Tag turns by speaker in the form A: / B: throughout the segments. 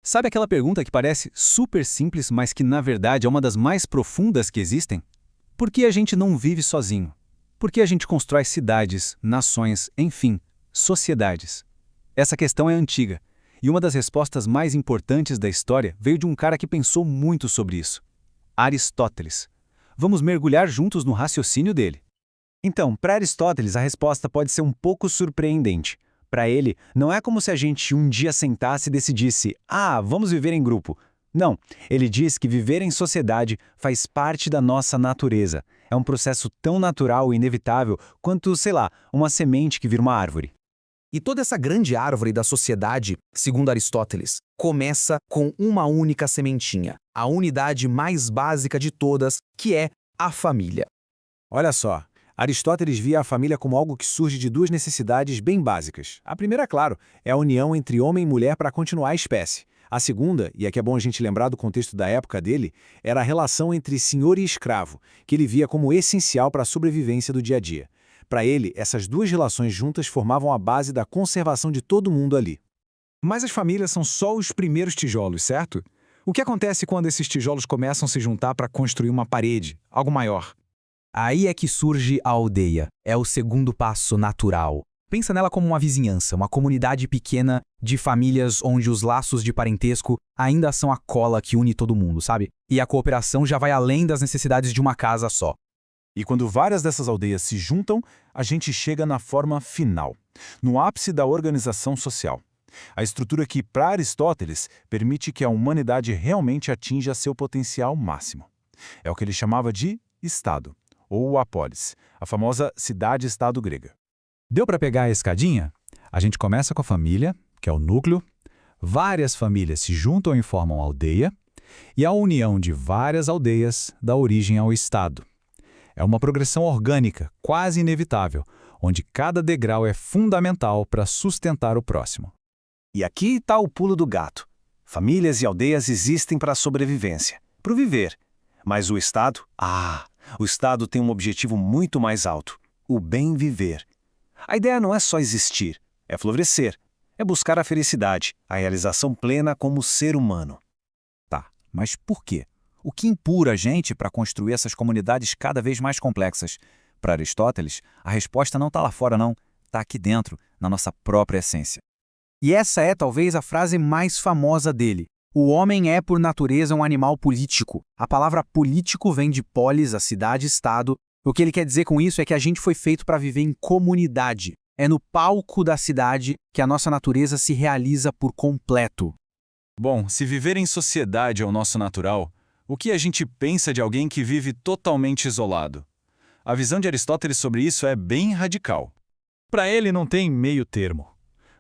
A: Sabe aquela pergunta que parece super simples, mas que na verdade é uma das mais profundas que existem? Por que a gente não vive sozinho? Por que a gente constrói cidades, nações, enfim, sociedades? Essa questão é antiga, e uma das respostas mais importantes da história veio de um cara que pensou muito sobre isso: Aristóteles. Vamos mergulhar juntos no raciocínio dele.
B: Então, para Aristóteles, a resposta pode ser um pouco surpreendente. Para ele, não é como se a gente um dia sentasse e decidisse: vamos viver em grupo. Não, ele diz que viver em sociedade faz parte da nossa natureza. É um processo tão natural e inevitável quanto, sei lá, uma semente que vira uma árvore.
C: E toda essa grande árvore da sociedade, segundo Aristóteles, começa com uma única sementinha, a unidade mais básica de todas, que é a família.
D: Olha só, Aristóteles via a família como algo que surge de duas necessidades bem básicas. A primeira, claro, é a união entre homem e mulher para continuar a espécie. A segunda, e aqui é bom a gente lembrar do contexto da época dele, era a relação entre senhor e escravo, que ele via como essencial para a sobrevivência do dia a dia. Para ele, essas duas relações juntas formavam a base da conservação de todo mundo ali.
E: Mas as famílias são só os primeiros tijolos, certo? O que acontece quando esses tijolos começam a se juntar para construir uma parede, algo maior?
C: Aí é que surge a aldeia. É o segundo passo natural. Pensa nela como uma vizinhança, uma comunidade pequena de famílias onde os laços de parentesco ainda são a cola que une todo mundo, sabe? E a cooperação já vai além das necessidades de uma casa só.
D: E quando várias dessas aldeias se juntam, a gente chega na forma final, no ápice da organização social. A estrutura que, para Aristóteles, permite que a humanidade realmente atinja seu potencial máximo. É o que ele chamava de Estado, ou a polis, a famosa cidade-estado grega.
E: Deu para pegar a escadinha? A gente começa com a família, que é o núcleo, várias famílias se juntam e formam aldeia, e a união de várias aldeias dá origem ao Estado. É uma progressão orgânica, quase inevitável, onde cada degrau é fundamental para sustentar o próximo.
B: E aqui está o pulo do gato. Famílias e aldeias existem para a sobrevivência, para o viver. Mas o Estado? O Estado tem um objetivo muito mais alto: o bem viver. A ideia não é só existir, é florescer, é buscar a felicidade, a realização plena como ser humano.
F: Tá, mas por quê? O que empurra a gente para construir essas comunidades cada vez mais complexas? Para Aristóteles, a resposta não está lá fora não, está aqui dentro, na nossa própria essência.
C: E essa é talvez a frase mais famosa dele. O homem é, por natureza, um animal político. A palavra político vem de polis, a cidade-estado. O que ele quer dizer com isso é que a gente foi feito para viver em comunidade. É no palco da cidade que a nossa natureza se realiza por completo.
A: Bom, se viver em sociedade é o nosso natural, o que a gente pensa de alguém que vive totalmente isolado? A visão de Aristóteles sobre isso é bem radical.
E: Para ele não tem meio termo.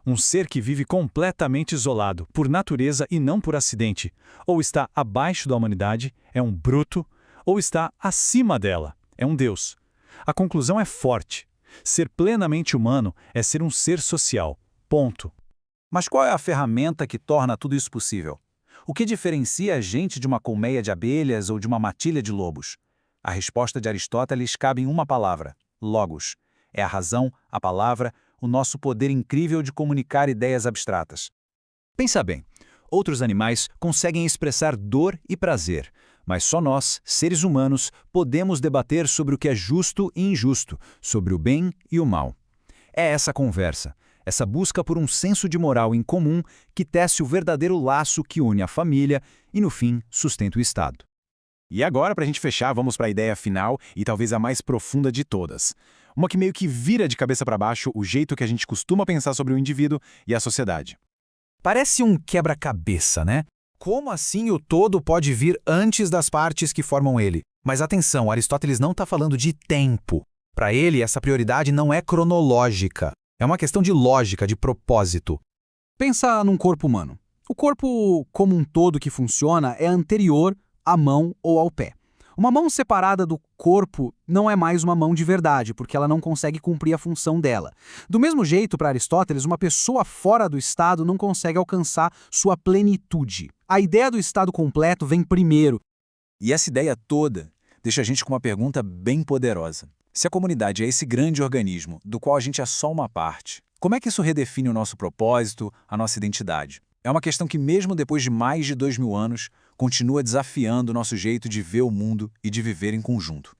E: Um ser que vive completamente isolado, por natureza e não por acidente, ou está abaixo da humanidade, é um bruto, ou está acima dela, é um deus. A conclusão é forte. Ser plenamente humano é ser um ser social. Ponto.
F: Mas qual é a ferramenta que torna tudo isso possível? O que diferencia a gente de uma colmeia de abelhas ou de uma matilha de lobos? A resposta de Aristóteles cabe em uma palavra: logos. É a razão, a palavra, o nosso poder incrível de comunicar ideias abstratas.
G: Pensa bem, outros animais conseguem expressar dor e prazer, mas só nós, seres humanos, podemos debater sobre o que é justo e injusto, sobre o bem e o mal. É essa conversa, essa busca por um senso de moral em comum que tece o verdadeiro laço que une a família e, no fim, sustenta o Estado.
D: E agora, para a gente fechar, vamos para a ideia final e talvez a mais profunda de todas. Uma que meio que vira de cabeça para baixo o jeito que a gente costuma pensar sobre o indivíduo e a sociedade.
C: Parece um quebra-cabeça, né? Como assim o todo pode vir antes das partes que formam ele? Mas atenção, Aristóteles não está falando de tempo. Para ele, essa prioridade não é cronológica. É uma questão de lógica, de propósito. Pensa num corpo humano. O corpo como um todo que funciona é anterior à mão ou ao pé. Uma mão separada do corpo não é mais uma mão de verdade, porque ela não consegue cumprir a função dela. Do mesmo jeito, para Aristóteles, uma pessoa fora do Estado não consegue alcançar sua plenitude. A ideia do Estado completo vem primeiro.
F: E essa ideia toda deixa a gente com uma pergunta bem poderosa. Se a comunidade é esse grande organismo, do qual a gente é só uma parte, como é que isso redefine o nosso propósito, a nossa identidade? É uma questão que, mesmo depois de mais de 2000 anos, continua desafiando o nosso jeito de ver o mundo e de viver em conjunto.